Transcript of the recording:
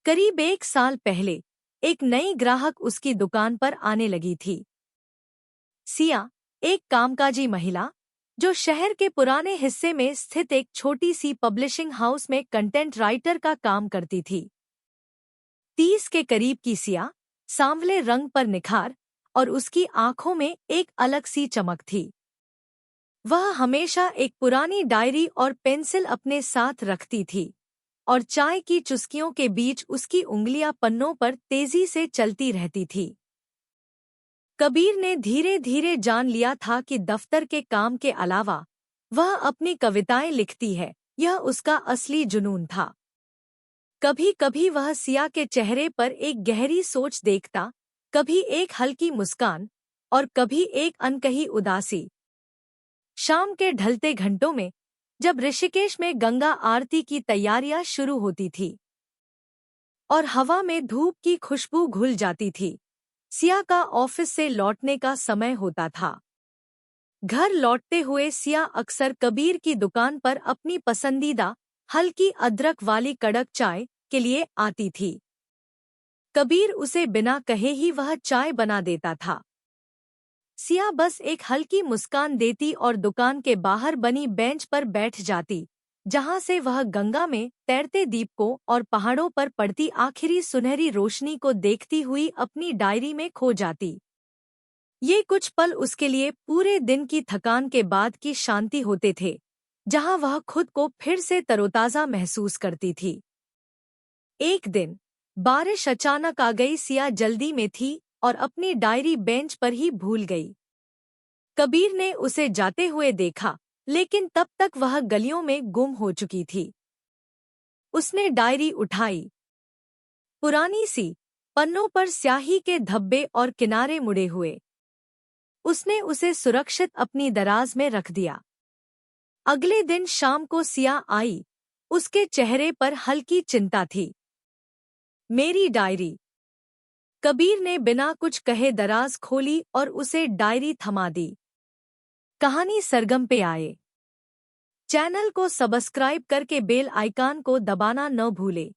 करीब 1 साल पहले एक नई ग्राहक उसकी दुकान पर आने लगी थी। सिया, एक कामकाजी महिला, जो शहर के पुराने हिस्से में स्थित एक छोटी सी पब्लिशिंग हाउस में कंटेंट राइटर का काम करती थी। 30 के करीब की सिया, सांवले रंग पर निखार और उसकी आंखों में एक अलग सी चमक थी। वह हमेशा एक पुरानी डायरी और पेंसिल अपने साथ रखती थी और चाय की चुस्कियों के बीच उसकी उंगलियां पन्नों पर तेजी से चलती रहती थी। कबीर ने धीरे धीरे जान लिया था कि दफ्तर के काम के अलावा वह अपनी कविताएं लिखती है, यह उसका असली जुनून था। कभी कभी वह सिया के चेहरे पर एक गहरी सोच देखता, कभी एक हल्की मुस्कान और कभी एक अनकही उदासी। शाम के ढलते घंटों में जब ऋषिकेश में गंगा आरती की तैयारियां शुरू होती थी और हवा में धूप की खुशबू घुल जाती थी, सिया का ऑफिस से लौटने का समय होता था। घर लौटते हुए सिया अक्सर कबीर की दुकान पर अपनी पसंदीदा हल्की अदरक वाली कड़क चाय के लिए आती थी। कबीर उसे बिना कहे ही वह चाय बना देता था। सिया बस एक हल्की मुस्कान देती और दुकान के बाहर बनी बेंच पर बैठ जाती, जहां से वह गंगा में तैरते दीपकों और पहाड़ों पर पड़ती आखिरी सुनहरी रोशनी को देखती हुई अपनी डायरी में खो जाती। ये कुछ पल उसके लिए पूरे दिन की थकान के बाद की शांति होते थे, जहां वह खुद को फिर से तरोताजा महसूस करती थी। एक दिन बारिश अचानक आ गई। सिया जल्दी में थी और अपनी डायरी बेंच पर ही भूल गई। कबीर ने उसे जाते हुए देखा, लेकिन तब तक वह गलियों में गुम हो चुकी थी। उसने डायरी उठाई। पुरानी सी, पन्नों पर स्याही के धब्बे और किनारे मुड़े हुए। उसने उसे सुरक्षित अपनी दराज में रख दिया। अगले दिन शाम को सिया आई। उसके चेहरे पर हल्की चिंता थी। मेरी डायरी। कबीर ने बिना कुछ कहे दराज खोली और उसे डायरी थमा दी। कहानी सरगम पे आए। चैनल को सब्सक्राइब करके बेल आइकन को दबाना न भूले।